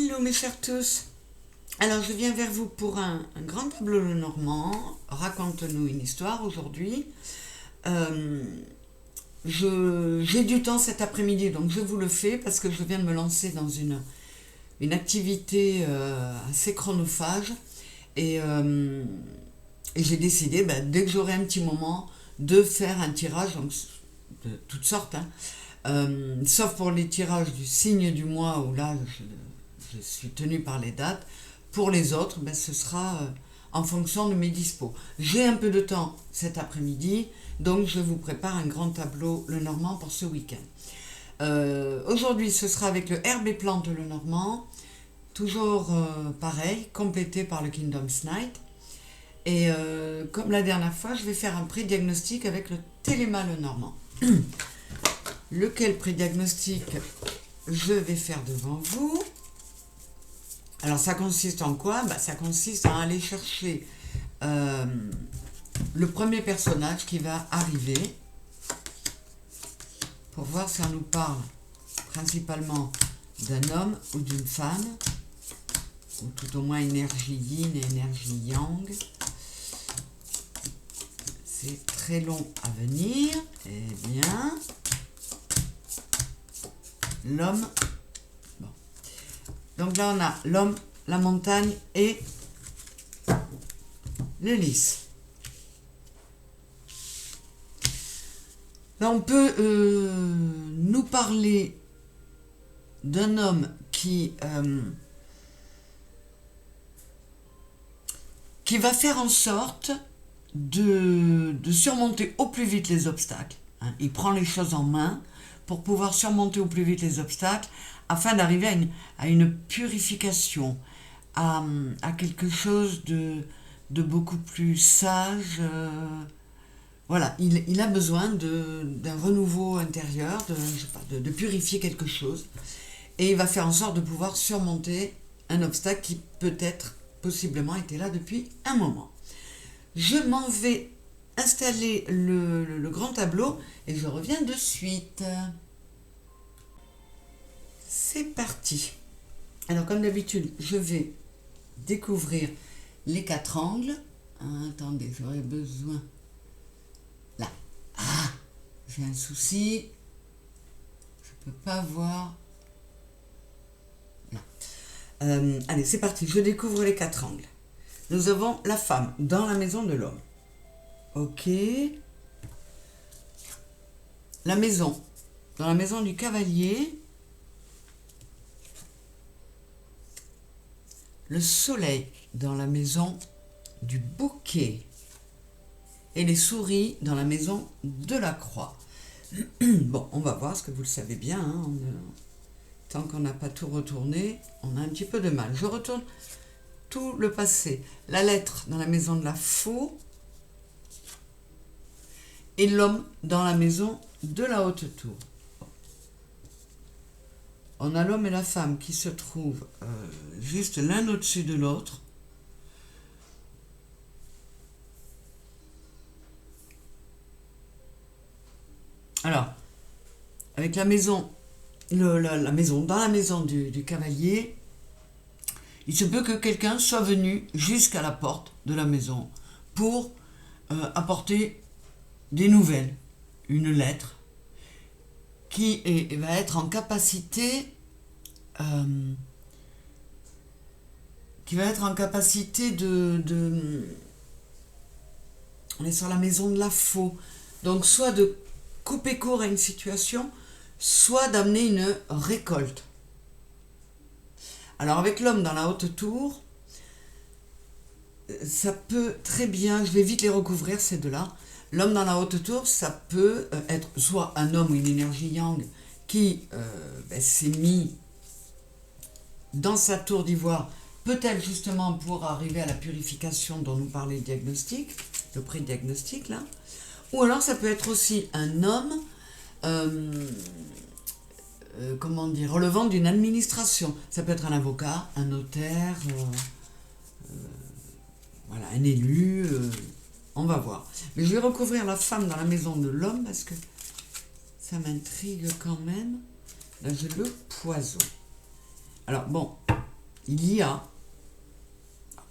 Hello mes chers tous. Alors je viens vers vous pour un grand tableau Lenormand. Raconte-nous une histoire aujourd'hui. J'ai du temps cet après-midi, donc je vous le fais parce que je viens de me lancer dans une activité assez chronophage et j'ai décidé, dès que j'aurai un petit moment, de faire un tirage, donc, de toutes sortes, sauf pour les tirages du signe du mois où là je suis tenue par les dates. Pour les autres, ce sera en fonction de mes dispos. J'ai un peu de temps cet après-midi, donc je vous prépare un grand tableau Lenormand pour ce week-end. Aujourd'hui, ce sera avec le herbe et plante Lenormand, toujours pareil, complété par le Kingdom's Night. Et comme la dernière fois, je vais faire un pré-diagnostic avec le Téléma Lenormand. Lequel pré-diagnostic je vais faire devant vous. Alors ça consiste en quoi? Ça consiste à aller chercher le premier personnage qui va arriver pour voir si on nous parle principalement d'un homme ou d'une femme, ou tout au moins énergie yin et énergie yang. C'est très long à venir. Eh bien, l'homme. Bon. Donc là, on a l'homme, la montagne et le lys. Là, on peut nous parler d'un homme qui va faire en sorte de surmonter au plus vite les obstacles. Il prend les choses en main pour pouvoir surmonter au plus vite les obstacles afin d'arriver à une purification, à quelque chose de beaucoup plus sage. Voilà, il a besoin d'un renouveau intérieur, de purifier quelque chose. Et il va faire en sorte de pouvoir surmonter un obstacle qui peut-être, possiblement, était là depuis un moment. Je m'en vais installer le grand tableau et je reviens de suite. C'est parti. Alors comme d'habitude, je vais découvrir les 4 angles. Attendez, j'aurais besoin... Là. Ah, j'ai un souci. Je ne peux pas voir. Là. Allez, c'est parti. Je découvre les 4 angles. Nous avons la femme dans la maison de l'homme. Ok. La maison. Dans la maison du cavalier. Le soleil dans la maison du bouquet. Et les souris dans la maison de la croix. Bon, on va voir, parce que vous le savez bien, tant qu'on n'a pas tout retourné, on a un petit peu de mal. Je retourne tout le passé. La lettre dans la maison de la faux et l'homme dans la maison de la haute tour. On a l'homme et la femme qui se trouvent juste l'un au-dessus de l'autre. Alors, avec la maison, dans la maison du cavalier, il se peut que quelqu'un soit venu jusqu'à la porte de la maison pour apporter des nouvelles, une lettre, qui va être en capacité de on est sur la maison de la faux, donc soit de couper court à une situation, soit d'amener une récolte. Alors avec l'homme dans la haute tour, ça peut très bien, je vais vite les recouvrir ces deux-là. L'homme dans la haute tour, ça peut être soit un homme ou une énergie yang qui s'est mis dans sa tour d'ivoire, peut-être justement pour arriver à la purification dont nous parlait le diagnostic, le pré-diagnostic là. Ou alors ça peut être aussi un homme, relevant d'une administration. Ça peut être un avocat, un notaire, un élu... on va voir. Mais je vais recouvrir la femme dans la maison de l'homme parce que ça m'intrigue quand même. Là, j'ai le poison. Alors, bon, il y a,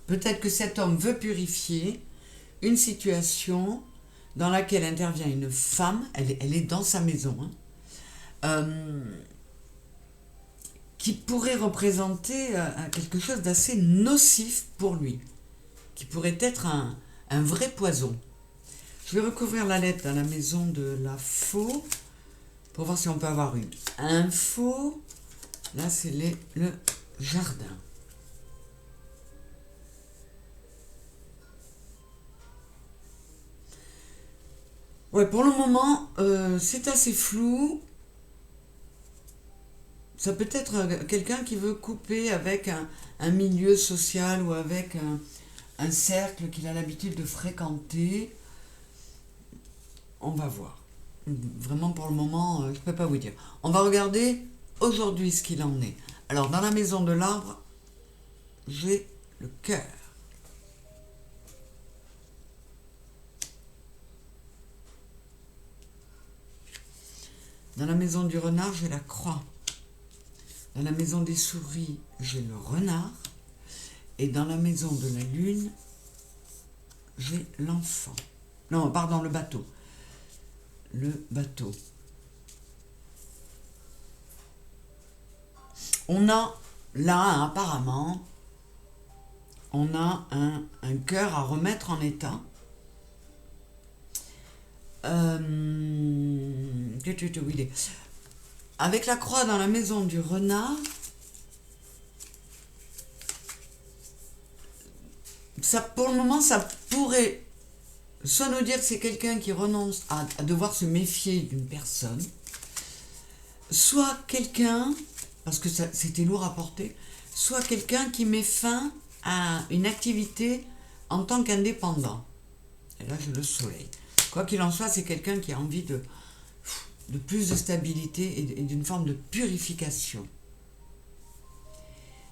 peut-être que cet homme veut purifier une situation dans laquelle intervient une femme, elle est dans sa maison, hein, qui pourrait représenter quelque chose d'assez nocif pour lui, qui pourrait être un vrai poison. Je vais recouvrir la lettre dans la maison de la faux pour voir si on peut avoir une info. Là, c'est le jardin. Ouais, pour le moment, c'est assez flou. Ça peut être quelqu'un qui veut couper avec un milieu social ou avec un cercle qu'il a l'habitude de fréquenter. On va voir. Vraiment, pour le moment, je ne peux pas vous dire. On va regarder aujourd'hui ce qu'il en est. Alors, dans la maison de l'arbre, j'ai le cœur. Dans la maison du renard, j'ai la croix. Dans la maison des souris, j'ai le renard. Et dans la maison de la lune, j'ai l'enfant. Non, pardon, le bateau. Le bateau. On a là, apparemment, on a un cœur à remettre en état. Avec la croix dans la maison du renard, ça, pour le moment, ça pourrait soit nous dire que c'est quelqu'un qui renonce à devoir se méfier d'une personne, soit quelqu'un, parce que c'était lourd à porter, soit quelqu'un qui met fin à une activité en tant qu'indépendant. Et là, j'ai le soleil. Quoi qu'il en soit, c'est quelqu'un qui a envie de plus de stabilité et d'une forme de purification.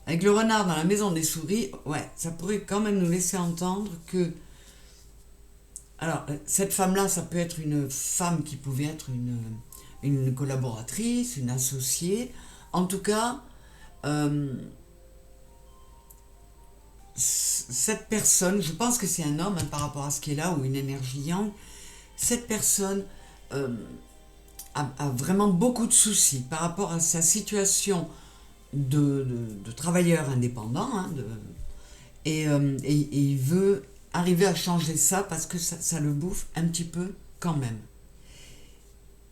Avec le renard dans la maison des souris, ouais, ça pourrait quand même nous laisser entendre que... Alors, cette femme-là, ça peut être une femme qui pouvait être une collaboratrice, une associée. En tout cas, cette personne, je pense que c'est un homme, hein, par rapport à ce qui est là, ou une énergie yang, cette personne a vraiment beaucoup de soucis par rapport à sa situation de travailleur indépendant, hein, et il veut arriver à changer ça parce que ça le bouffe un petit peu quand même.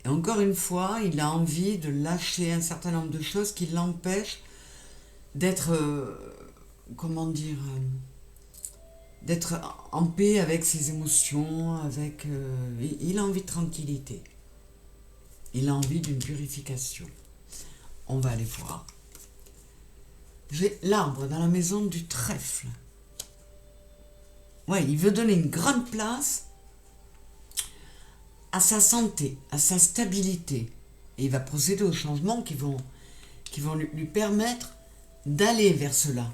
Et encore une fois, il a envie de lâcher un certain nombre de choses qui l'empêchent d'être, comment dire, d'être en paix avec ses émotions, avec... il a envie de tranquillité. Il a envie d'une purification. On va aller voir. J'ai l'arbre dans la maison du trèfle. Ouais, il veut donner une grande place à sa santé, à sa stabilité. Et il va procéder aux changements qui vont lui permettre d'aller vers cela.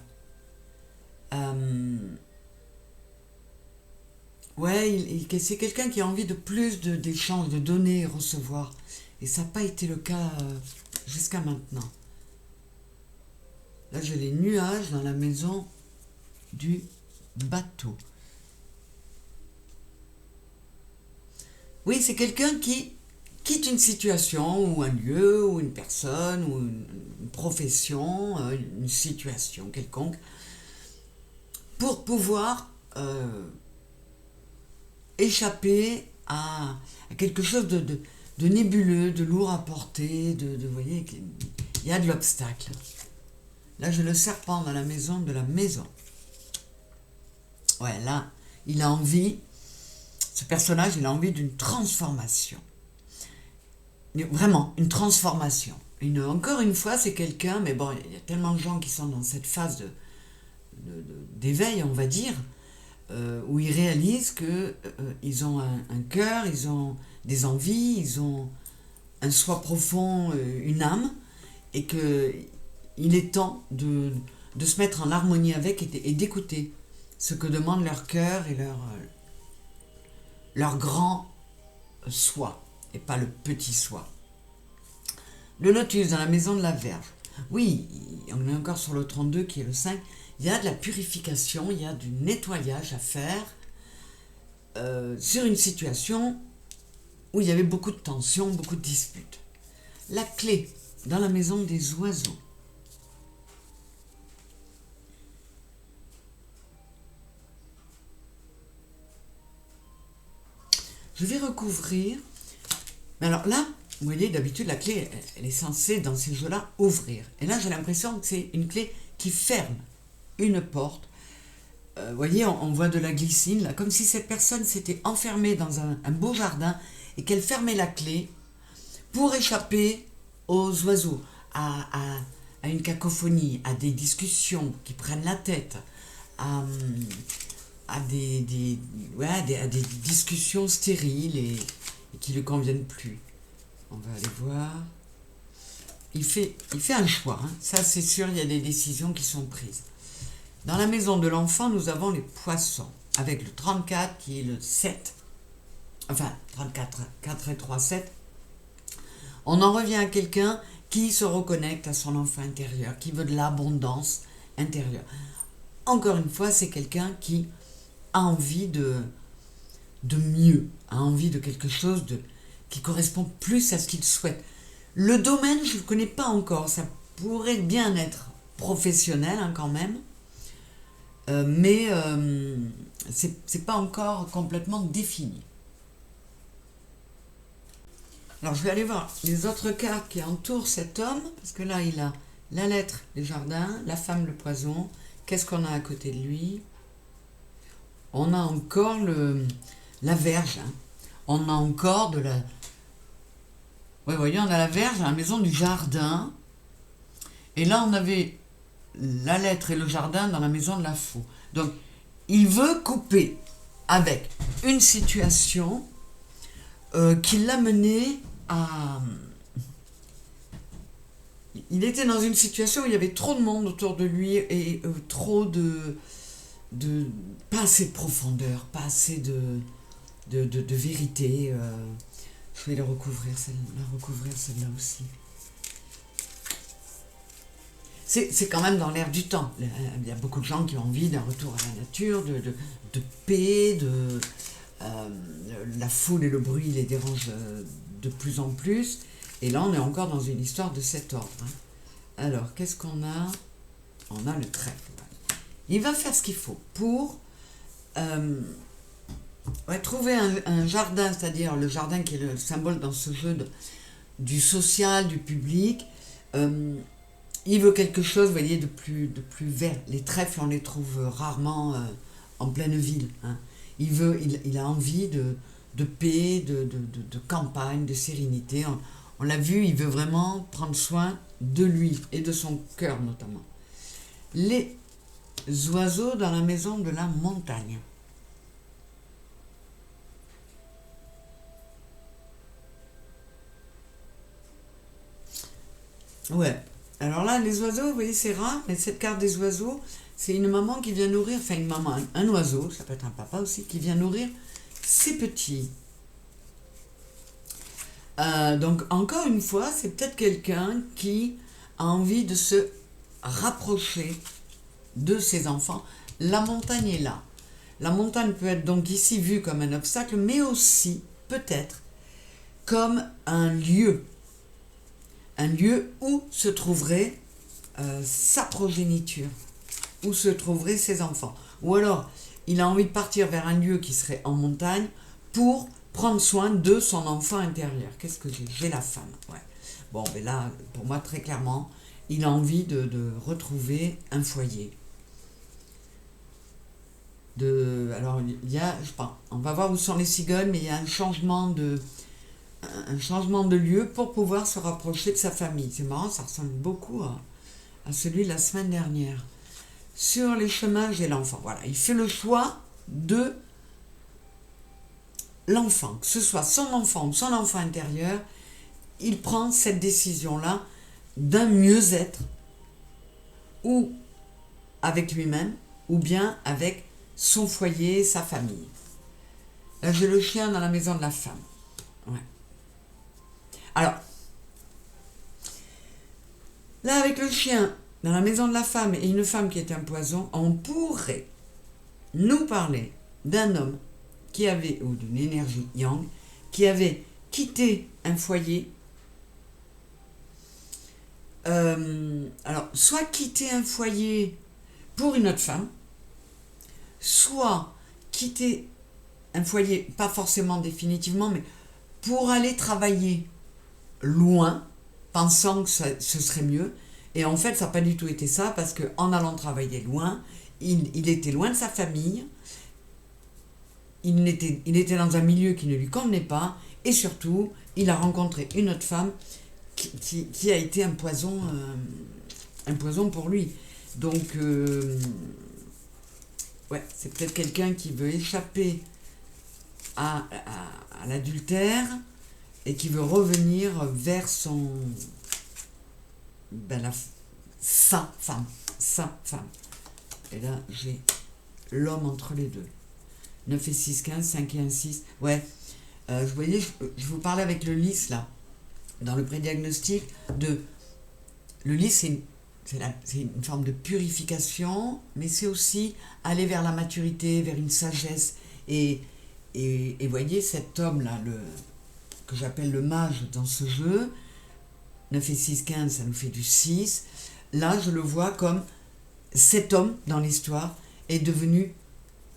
Ouais, c'est quelqu'un qui a envie de plus d'échanges, de donner et recevoir. Et ça n'a pas été le cas jusqu'à maintenant. Là, j'ai les nuages dans la maison du bateau. Oui, c'est quelqu'un qui quitte une situation, ou un lieu, ou une personne, ou une profession, une situation quelconque, pour pouvoir échapper à quelque chose de nébuleux, de lourd à porter, vous voyez, il y a de l'obstacle. Là, j'ai le serpent dans la maison de la maison. Ouais, là, il a envie, ce personnage, il a envie d'une transformation. Vraiment, une transformation. Encore une fois, c'est quelqu'un, mais bon, il y a tellement de gens qui sont dans cette phase d'éveil, on va dire, où ils réalisent qu'ils ont un cœur, ils ont des envies, ils ont un soi profond, une âme, et qu'il est temps de se mettre en harmonie avec et d'écouter ce que demande leur cœur et leur grand soi, et pas le petit soi. Le lotus dans la maison de la Vierge. Oui, on est encore sur le 32 qui est le 5, il y a de la purification, il y a du nettoyage à faire sur une situation où il y avait beaucoup de tensions, beaucoup de disputes. La clé dans la maison des oiseaux. Je vais recouvrir. Mais alors là, vous voyez, d'habitude, la clé, elle est censée, dans ces jeux-là, ouvrir. Et là, j'ai l'impression que c'est une clé qui ferme une porte. Vous voyez, on voit de la glycine, là, comme si cette personne s'était enfermée dans un beau jardin et qu'elle fermait la clé pour échapper aux oiseaux, à une cacophonie, à des discussions qui prennent la tête, à des discussions stériles et qui ne lui conviennent plus. On va aller voir. Il fait un choix, hein. Ça c'est sûr, il y a des décisions qui sont prises. Dans la maison de l'enfant, nous avons les poissons, avec le 34 qui est le 7. Enfin, 34, 4 et 3, 7. On en revient à quelqu'un qui se reconnecte à son enfant intérieur, qui veut de l'abondance intérieure. Encore une fois, c'est quelqu'un qui a envie de mieux, a envie de quelque chose qui correspond plus à ce qu'il souhaite. Le domaine, je ne le connais pas encore, ça pourrait bien être professionnel hein, quand même, mais c'est pas encore complètement défini. Alors je vais aller voir les autres cartes qui entourent cet homme, parce que là il a la lettre, les jardins, la femme, le poison. Qu'est-ce qu'on a à côté de lui? On a encore la verge. Hein. On a encore de la... Oui, vous voyez, on a la verge à la maison du jardin. Et là, on avait la lettre et le jardin dans la maison de la faux. Donc, il veut couper avec une situation qui l'a mené à... Il était dans une situation où il y avait trop de monde autour de lui et trop de pas assez de profondeur, pas assez de vérité. Je vais la recouvrir celle-là aussi. C'est quand même dans l'air du temps. Il y a beaucoup de gens qui ont envie d'un retour à la nature, de paix, la foule et le bruit les dérangent de plus en plus. Et là, on est encore dans une histoire de cet ordre. Hein. Alors, qu'est-ce qu'on a? On a le trèfle. Il va faire ce qu'il faut pour trouver un jardin, c'est-à-dire le jardin qui est le symbole dans ce jeu du social, du public. Il veut quelque chose, vous voyez, de plus vert. Les trèfles, on les trouve rarement en pleine ville. Hein. Il a envie de paix, de campagne, de sérénité. On l'a vu, il veut vraiment prendre soin de lui et de son cœur notamment. Les oiseaux dans la maison de la montagne. Ouais, alors là, les oiseaux, vous voyez, c'est rare, mais cette carte des oiseaux, c'est une maman qui vient nourrir, enfin une maman, un oiseau, ça peut être un papa aussi, qui vient nourrir ses petits. Donc, encore une fois, c'est peut-être quelqu'un qui a envie de se rapprocher de ses enfants. La montagne est là. La montagne peut être donc ici vue comme un obstacle, mais aussi, peut-être, comme un lieu où se trouverait sa progéniture, où se trouveraient ses enfants. Ou alors, il a envie de partir vers un lieu qui serait en montagne pour prendre soin de son enfant intérieur. Qu'est-ce que j'ai? J'ai la femme. Ouais. Bon, mais là, pour moi, très clairement, il a envie de retrouver un foyer. Alors, il y a, je sais pas, on va voir où sont les cigognes, mais il y a un changement de lieu pour pouvoir se rapprocher de sa famille. C'est marrant, ça ressemble beaucoup à celui de la semaine dernière. Sur les chemins, j'ai l'enfant. Voilà, il fait le choix de l'enfant, que ce soit son enfant ou son enfant intérieur, il prend cette décision-là d'un mieux-être, ou avec lui-même, ou bien avec son foyer, sa famille. Là, j'ai le chien dans la maison de la femme. Ouais. Alors, là, avec le chien, dans la maison de la femme et une femme qui est un poison, on pourrait nous parler d'un homme qui avait, ou d'une énergie yang, qui avait quitté un foyer. Alors, soit quitter un foyer pour une autre femme, soit quitter un foyer, pas forcément définitivement, mais pour aller travailler loin, pensant que ce serait mieux. Et en fait, ça n'a pas du tout été ça, parce qu'en allant travailler loin, il était loin de sa famille, il était dans un milieu qui ne lui convenait pas, et surtout, il a rencontré une autre femme qui a été un poison pour lui. Donc, ouais, c'est peut-être quelqu'un qui veut échapper à l'adultère et qui veut revenir vers sa femme. Et là, j'ai l'homme entre les deux. 9 et 6, 15, 5 et 1, 6. Ouais, je vous parlais avec le lys, là, dans le prédiagnostic, le lys, c'est une forme de purification, mais c'est aussi aller vers la maturité, vers une sagesse. Et voyez, cet homme-là, que j'appelle le mage dans ce jeu, 9 et 6, 15, ça nous fait du 6. Là, je le vois comme cet homme dans l'histoire est devenu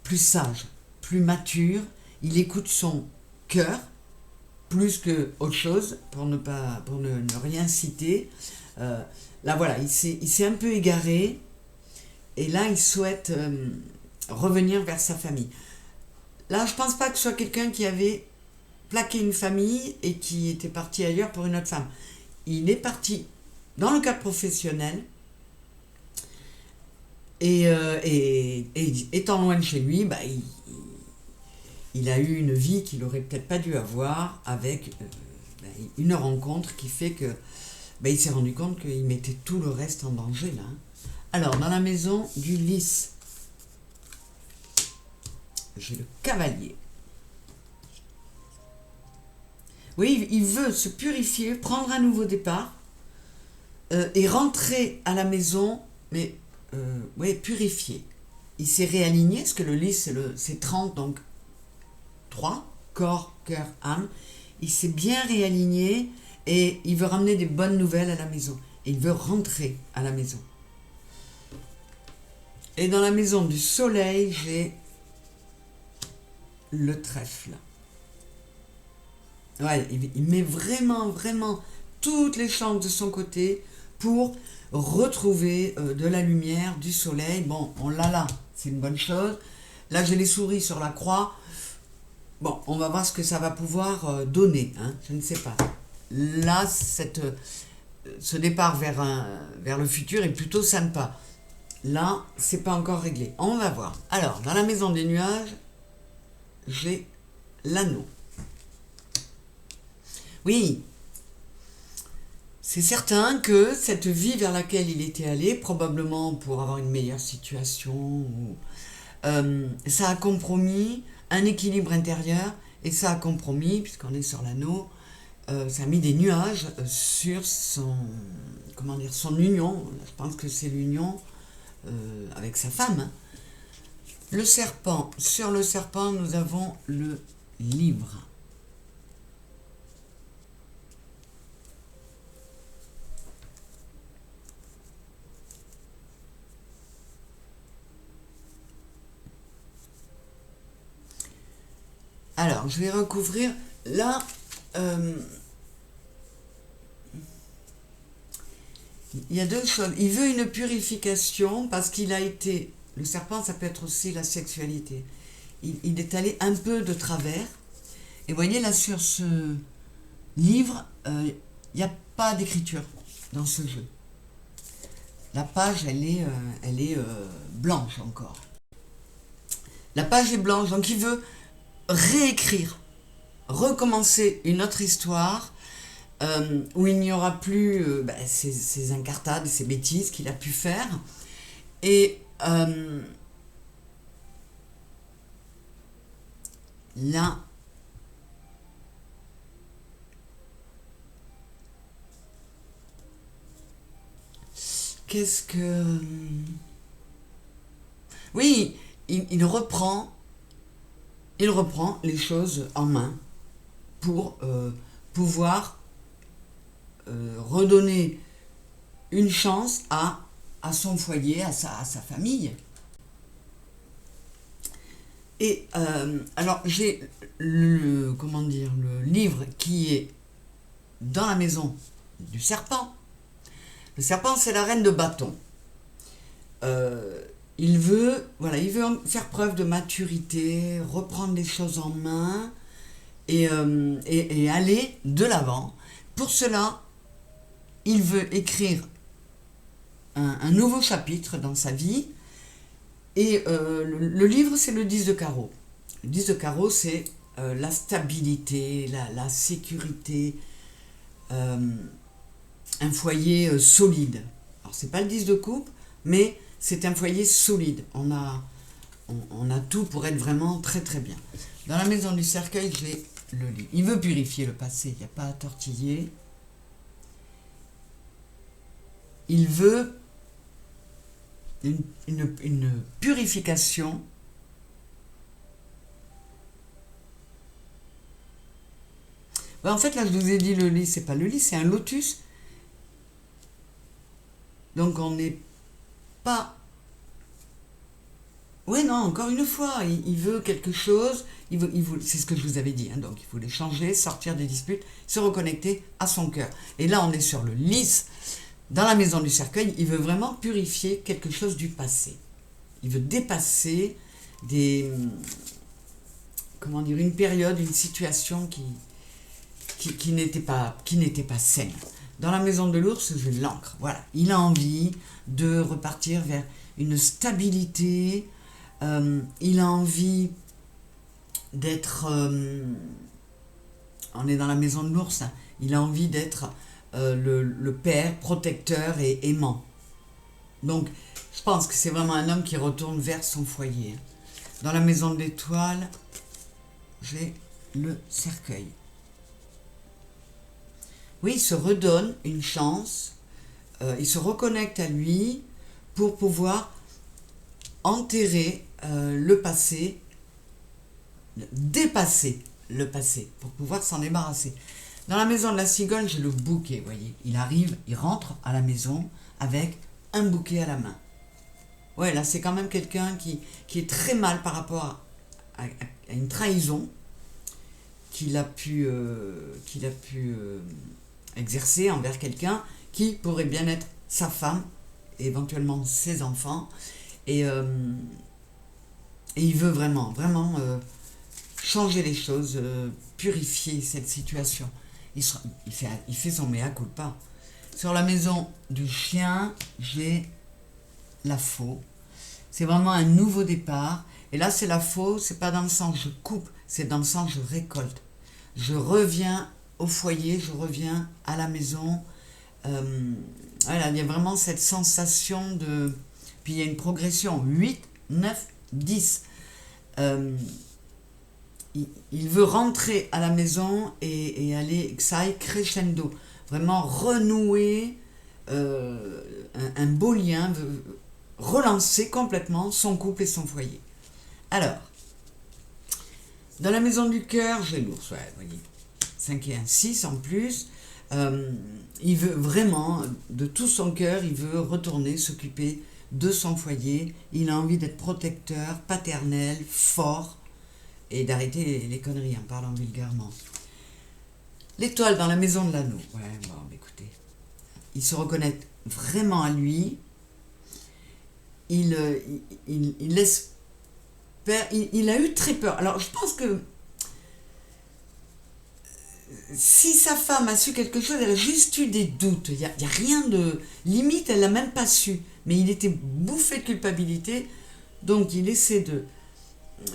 plus sage, plus mature. Il écoute son cœur plus que autre chose pour ne rien citer. Là, voilà, il s'est un peu égaré et là, il souhaite revenir vers sa famille. Là, je pense pas que ce soit quelqu'un qui avait plaqué une famille et qui était parti ailleurs pour une autre femme. Il est parti dans le cadre professionnel et étant loin de chez lui, il a eu une vie qu'il aurait peut-être pas dû avoir avec une rencontre qui fait que il s'est rendu compte qu'il mettait tout le reste en danger là. Alors, dans la maison du lys, j'ai le cavalier. Oui, il veut se purifier, prendre un nouveau départ et rentrer à la maison, mais purifié. Il s'est réaligné, parce que le lys, c'est 30, donc 3, corps, cœur, âme. Il s'est bien réaligné et il veut ramener des bonnes nouvelles à la maison. Et il veut rentrer à la maison. Et dans la maison du soleil, j'ai le trèfle. Ouais, il met vraiment, vraiment toutes les chances de son côté pour retrouver de la lumière, du soleil. Bon, on l'a là, c'est une bonne chose. Là, j'ai les souris sur la croix. Bon, on va voir ce que ça va pouvoir donner, hein, je ne sais pas. Là, ce départ vers le futur est plutôt sympa. Là, c'est pas encore réglé. On va voir. Alors, dans la maison des nuages, j'ai l'anneau. Oui, c'est certain que cette vie vers laquelle il était allé, probablement pour avoir une meilleure situation, ça a compromis un équilibre intérieur et ça a compromis, puisqu'on est sur l'anneau, ça a mis des nuages sur son union. Je pense que c'est l'union avec sa femme. Hein. Le serpent, sur le serpent, nous avons le livre. Alors, je vais recouvrir. Là, il y a deux choses. Il veut une purification parce qu'il a été... Le serpent, ça peut être aussi la sexualité. Il est allé un peu de travers. Et vous voyez, là, sur ce livre, il n'y a pas d'écriture dans ce jeu. La page, elle est blanche encore. La page est blanche, donc il veut réécrire, recommencer une autre histoire où il n'y aura plus ces incartades, ces bêtises qu'il a pu faire. Et là, qu'est-ce que... Oui, il reprend les choses en main pour pouvoir redonner une chance à son foyer, à sa famille. Et alors j'ai comment dire, le livre qui est dans la maison du serpent. Le serpent, c'est la reine de bâton. Il veut faire preuve de maturité, reprendre les choses en main et aller de l'avant. Pour cela, il veut écrire un nouveau chapitre dans sa vie. Et le livre, c'est le 10 de carreau. Le 10 de carreau, c'est la stabilité, la sécurité, un foyer solide. Alors, c'est pas le 10 de coupe, mais c'est un foyer solide. On a tout pour être vraiment très très bien. Dans la maison du cercueil, j'ai le lit. Il veut purifier le passé, il n'y a pas à tortiller. Il veut une purification en fait, là, je vous ai dit le lit, c'est pas le lit, c'est un lotus. Donc, on n'est pas... Oui, non, encore une fois, il veut quelque chose, c'est ce que je vous avais dit, hein, donc il voulait changer, sortir des disputes, se reconnecter à son cœur. Et là, on est sur le lys. Dans la maison du cercueil, il veut vraiment purifier quelque chose du passé. Il veut dépasser une période, une situation qui n'était pas saine. Dans la maison de l'ours, j'ai l'encre. Voilà, il a envie de repartir vers une stabilité. Il a envie d'être... on est dans la maison de l'ours. Hein, il a envie d'être le père protecteur et aimant. Donc, je pense que c'est vraiment un homme qui retourne vers son foyer. Dans la maison de l'étoile, j'ai le cercueil. Oui, il se redonne une chance, il se reconnecte à lui pour pouvoir enterrer le passé, dépasser le passé, pour pouvoir s'en débarrasser. Dans la maison de la cigogne, j'ai le bouquet, vous voyez. Il arrive, il rentre à la maison avec un bouquet à la main. Ouais, là, c'est quand même quelqu'un qui est très mal par rapport à une trahison qu'il a pu exercer envers quelqu'un qui pourrait bien être sa femme, et éventuellement ses enfants. Et il veut vraiment changer les choses, purifier cette situation. Il fait son mea culpa. Sur la maison du chien, j'ai la faux. C'est vraiment un nouveau départ. Et là, c'est la faux, c'est pas dans le sens je coupe, c'est dans le sens je récolte. Je reviens au foyer, je reviens à la maison. Voilà, il y a vraiment cette sensation de... Puis il y a une progression, 8, 9, 10. Il veut rentrer à la maison et aller, que ça aille crescendo. Vraiment renouer un beau lien, relancer complètement son couple et son foyer. Alors, dans la maison du cœur, j'ai l'ours, ouais, vous voyez, 5 et 1, 6 en plus. Il veut vraiment, de tout son cœur, il veut retourner s'occuper de son foyer. Il a envie d'être protecteur, paternel, fort, et d'arrêter les conneries en parlant vulgairement. L'étoile dans la maison de l'anneau. Ouais, bon, écoutez, il se reconnaît vraiment à lui. Il a eu très peur. Alors, je pense que si sa femme a su quelque chose, elle a juste eu des doutes. Il n'y a rien de... Limite, elle ne l'a même pas su. Mais il était bouffé de culpabilité. Donc, il essaie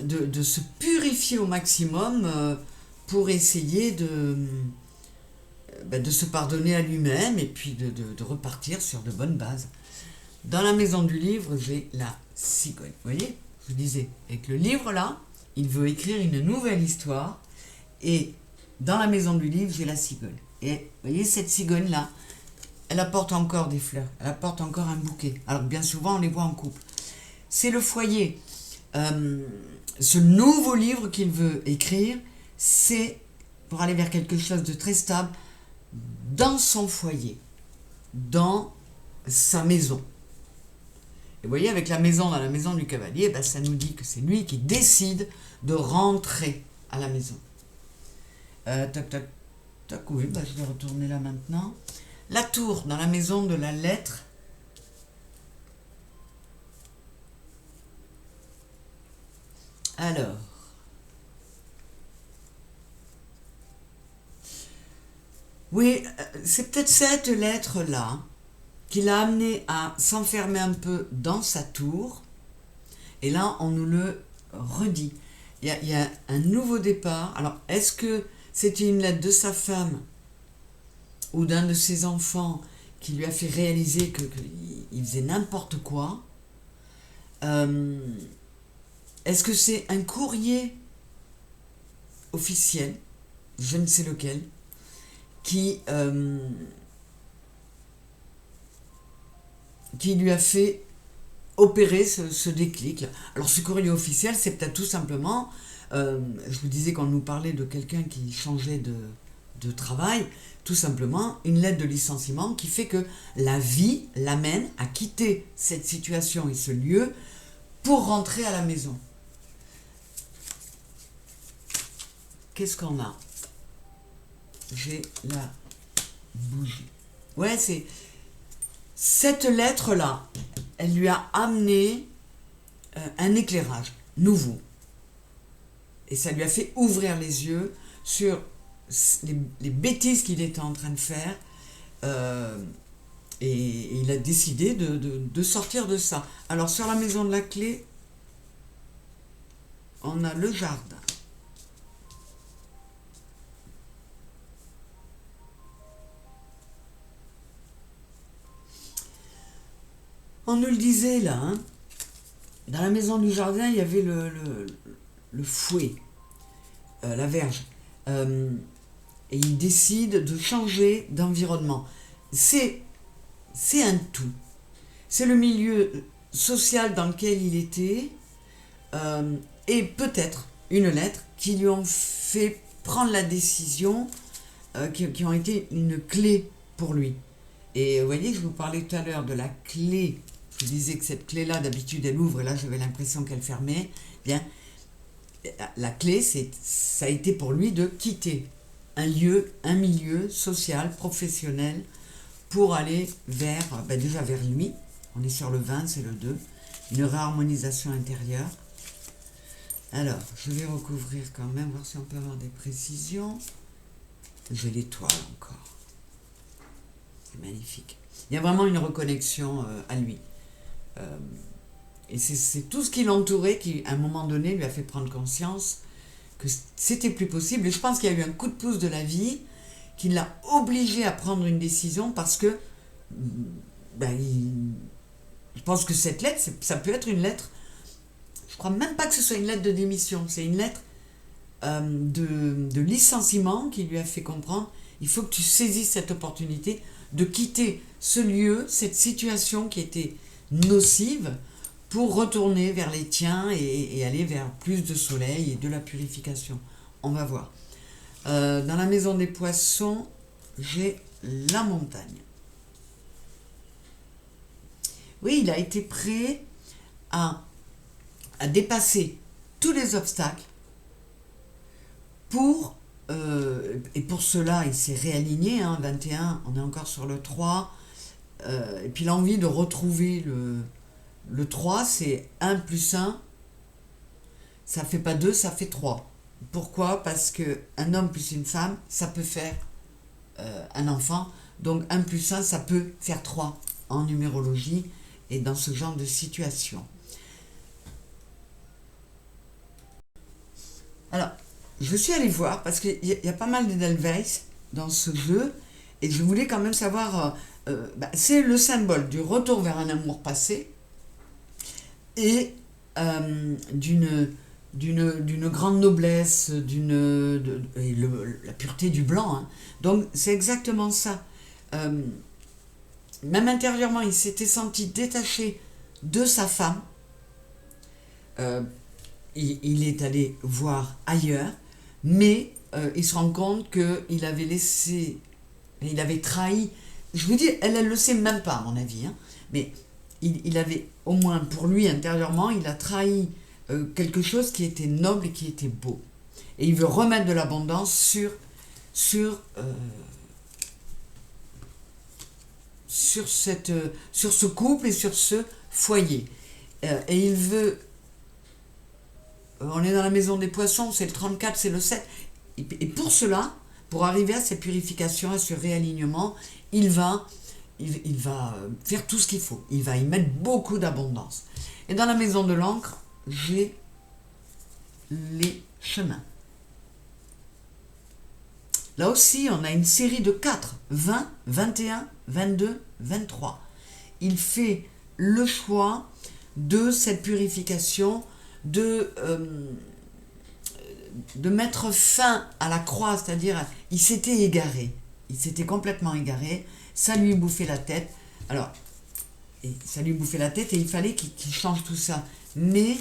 de se purifier au maximum pour essayer de se pardonner à lui-même et puis de repartir sur de bonnes bases. Dans la maison du livre, j'ai la cigogne. Vous voyez, je vous disais, avec le livre là, il veut écrire une nouvelle histoire. Et dans la maison du livre, j'ai la cigogne. Et vous voyez, cette cigogne là, elle apporte encore des fleurs, elle apporte encore un bouquet. Alors bien souvent, on les voit en couple. C'est le foyer. Ce nouveau livre qu'il veut écrire, c'est pour aller vers quelque chose de très stable dans son foyer, dans sa maison. Et vous voyez, avec la maison dans la maison du cavalier, ben, ça nous dit que c'est lui qui décide de rentrer à la maison. Tac, tac, tac, oui, ben, je vais retourner là maintenant. La tour dans la maison de la lettre. Alors, oui, c'est peut-être cette lettre-là qui l'a amené à s'enfermer un peu dans sa tour. Et là, on nous le redit. Il y a un nouveau départ. Alors, est-ce que c'était une lettre de sa femme ou d'un de ses enfants qui lui a fait réaliser qu'il faisait n'importe quoi? Est-ce que c'est un courrier officiel, je ne sais lequel, qui lui a fait opérer ce déclic? Alors ce courrier officiel, c'est peut-être tout simplement, je vous disais qu'on nous parlait de quelqu'un qui changeait de travail, tout simplement une lettre de licenciement qui fait que la vie l'amène à quitter cette situation et ce lieu pour rentrer à la maison. Qu'est-ce qu'on a? J'ai la bougie. Ouais, c'est cette lettre-là, elle lui a amené un éclairage nouveau. Et ça lui a fait ouvrir les yeux sur les bêtises qu'il était en train de faire. Et il a décidé de sortir de ça. Alors sur la maison de la clé, on a le jardin. On nous le disait là, hein. Dans la maison du jardin, il y avait le fouet, la verge. Et il décide de changer d'environnement. C'est un tout. C'est le milieu social dans lequel il était, et peut-être une lettre qui lui ont fait prendre la décision, qui ont été une clé pour lui. Et vous voyez, je vous parlais tout à l'heure de la clé. Je vous disais que cette clé-là, d'habitude, elle ouvre, et là, j'avais l'impression qu'elle fermait. Bien, la clé, ça a été pour lui de quitter un lieu, un milieu social, professionnel, pour aller vers, déjà vers lui. On est sur le 20, c'est le 2. Une réharmonisation intérieure. Alors, je vais recouvrir quand même, voir si on peut avoir des précisions. J'ai l'étoile encore. C'est magnifique. Il y a vraiment une reconnexion à lui. Et c'est tout ce qui l'entourait qui, à un moment donné, lui a fait prendre conscience que c'était plus possible. Et je pense qu'il y a eu un coup de pouce de la vie qui l'a obligé à prendre une décision parce que je pense que cette lettre, ça peut être une lettre, je crois même pas que ce soit une lettre de démission, c'est une lettre de licenciement qui lui a fait comprendre, il faut que tu saisisses cette opportunité de quitter ce lieu, cette situation qui était nocive, pour retourner vers les tiens et aller vers plus de soleil et de la purification. On va voir. Dans la maison des poissons, j'ai la montagne. Oui, il a été prêt à dépasser tous les obstacles et pour cela, il s'est réaligné, 21, on est encore sur le 3, et puis l'envie de retrouver le 3, c'est 1 plus 1, ça fait pas 2, ça fait 3. Pourquoi? Parce qu'un homme plus une femme, ça peut faire un enfant, donc 1 plus 1, ça peut faire 3 en numérologie et dans ce genre de situation. Alors, je suis allée voir, parce qu'il y a pas mal d'Edelweiss dans ce jeu, et je voulais quand même savoir, c'est le symbole du retour vers un amour passé, et d'une grande noblesse, la pureté du blanc. Donc c'est exactement ça. même intérieurement, il s'était senti détaché de sa femme. Euh, il est allé voir ailleurs, mais il se rend compte qu'il avait laissé, il avait trahi. Je vous dis, elle ne le sait même pas, à mon avis, hein, mais il avait, au moins pour lui intérieurement, il a trahi quelque chose qui était noble et qui était beau. Et il veut remettre de l'abondance sur, sur ce couple et sur ce foyer. Et il veut. On est dans la maison des poissons, c'est le 34, c'est le 7. Et pour cela, pour arriver à cette purification, à ce réalignement, il va faire tout ce qu'il faut. Il va y mettre beaucoup d'abondance. Et dans la maison de l'encre, j'ai les chemins. Là aussi, on a une série de 4, 20, 21, 22, 23. Il fait le choix de cette purification, de mettre fin à la croix, c'est-à-dire il s'était égaré, il s'était complètement égaré, ça lui bouffait la tête. Alors, ça lui bouffait la tête et il fallait qu'il change tout ça. Mais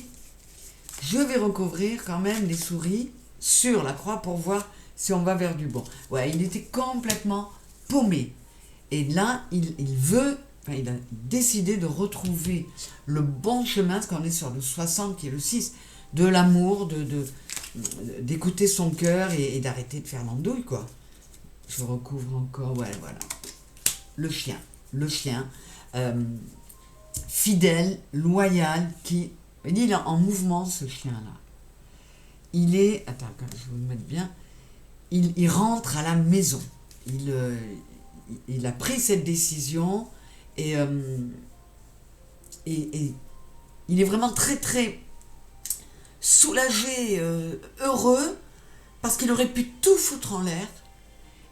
je vais recouvrir quand même les souris sur la croix pour voir si on va vers du bon. Ouais, il était complètement paumé. Et là, il a décidé de retrouver le bon chemin, parce qu'on est sur le 60 qui est le 6, de l'amour, d'écouter son cœur et d'arrêter de faire l'andouille, quoi. Je recouvre encore, ouais, voilà. Le chien, fidèle, loyal, il est en mouvement, ce chien-là. Il est, attends, je vais vous le mettre bien, il rentre à la maison. Il a pris cette décision et il est vraiment très très soulagé, heureux, parce qu'il aurait pu tout foutre en l'air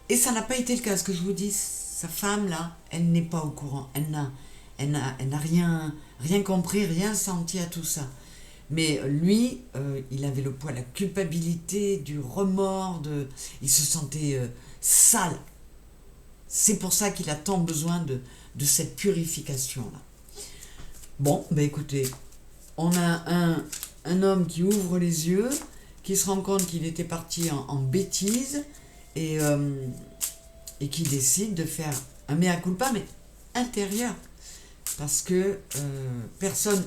et ça n'a pas été le cas. Ce que je vous dis, sa femme là, elle n'est pas au courant, elle n'a rien compris, rien senti à tout ça. Mais lui, il avait le poids, la culpabilité, du remords, il se sentait sale. C'est pour ça qu'il a tant besoin de cette purification-là. Bon, ben écoutez, on a un homme qui ouvre les yeux, qui se rend compte qu'il était parti en bêtise et qui décide de faire un mea culpa, mais intérieur. Parce que personne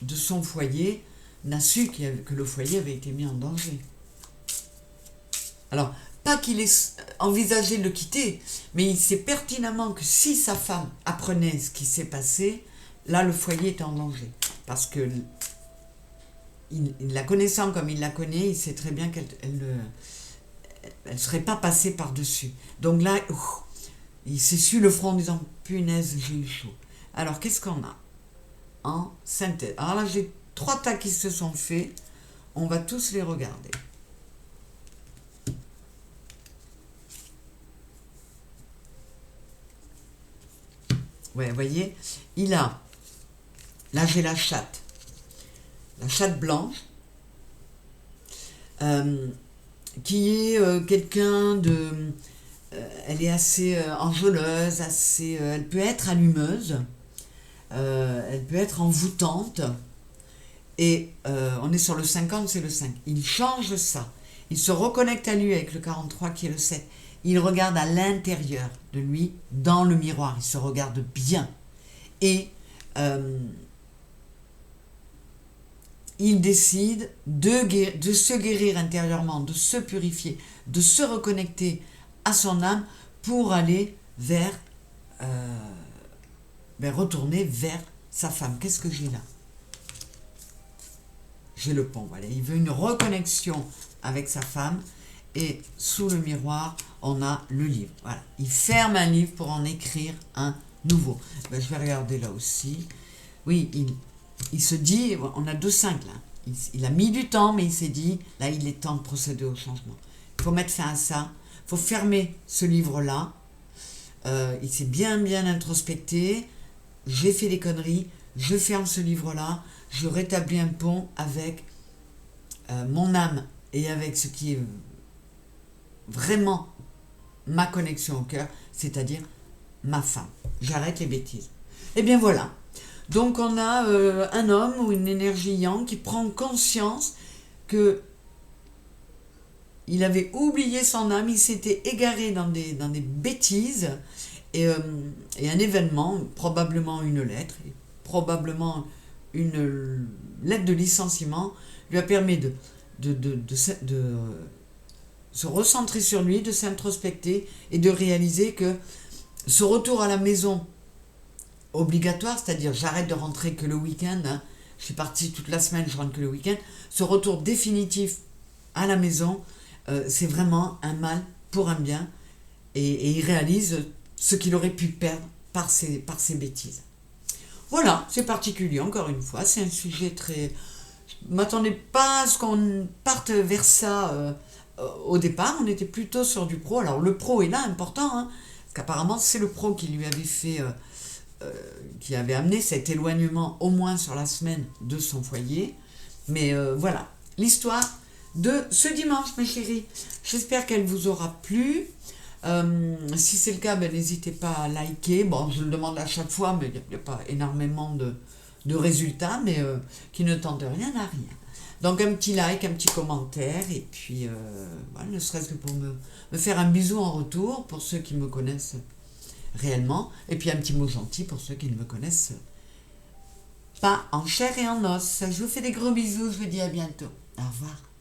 de son foyer n'a su que le foyer avait été mis en danger. Alors, pas qu'il ait envisagé de le quitter, mais il sait pertinemment que si sa femme apprenait ce qui s'est passé, là, le foyer est en danger. Parce que, la connaissant comme il la connaît, il sait très bien qu'elle ne serait pas passée par-dessus. Donc là, il s'est su le front en disant « Punaise, j'ai eu chaud ». Alors, qu'est-ce qu'on a en synthèse? Alors là, j'ai 3 tas qui se sont faits. On va tous les regarder. Ouais, vous voyez, là j'ai la chatte blanche, qui est quelqu'un de... elle est assez enjôleuse, elle peut être allumeuse, elle peut être envoûtante, et on est sur le 50, c'est le 5. Il change ça, il se reconnecte à lui avec le 43 qui est le 7. Il regarde à l'intérieur de lui, dans le miroir, il se regarde bien. Et il décide de se guérir intérieurement, de se purifier, de se reconnecter à son âme pour aller retourner vers sa femme. Qu'est-ce que j'ai là? J'ai le pont, voilà. Il veut une reconnexion avec sa femme. Et sous le miroir, on a le livre. Voilà. Il ferme un livre pour en écrire un nouveau. Ben, je vais regarder là aussi. Oui, il se dit, on a 2,5 là. Il a mis du temps, mais il s'est dit, là, il est temps de procéder au changement. Il faut mettre fin à ça. Il faut fermer ce livre-là. Il s'est bien introspecté. J'ai fait des conneries. Je ferme ce livre-là. Je rétablis un pont avec mon âme et avec ce qui est vraiment ma connexion au cœur, c'est-à-dire ma femme. J'arrête les bêtises. Et bien voilà. Donc on a un homme ou une énergie yang qui prend conscience que il avait oublié son âme, il s'était égaré dans des bêtises, et un événement, probablement une lettre, probablement une lettre de licenciement, lui a permis de se recentrer sur lui, de s'introspecter et de réaliser que ce retour à la maison obligatoire, c'est-à-dire j'arrête de rentrer que le week-end, hein, je suis partie toute la semaine, je rentre que le week-end, ce retour définitif à la maison, c'est vraiment un mal pour un bien, et il réalise ce qu'il aurait pu perdre par ses bêtises. Voilà, c'est particulier, encore une fois, c'est un sujet très... Je ne m'attendais pas à ce qu'on parte vers ça au départ, on était plutôt sur du pro. Alors le pro est là, important, hein, parce qu'apparemment c'est le pro qui lui avait fait... qui avait amené cet éloignement au moins sur la semaine de son foyer. Mais voilà, l'histoire de ce dimanche, mes chéris. J'espère qu'elle vous aura plu. Si c'est le cas, n'hésitez pas à liker. Bon, je le demande à chaque fois, mais il n'y a pas énormément de résultats, mais qui ne tentent rien à rien. Donc un petit like, un petit commentaire, et puis voilà, ne serait-ce que pour me faire un bisou en retour, pour ceux qui me connaissent réellement, et puis un petit mot gentil pour ceux qui ne me connaissent pas en chair et en os. Je vous fais des gros bisous, je vous dis à bientôt. Au revoir.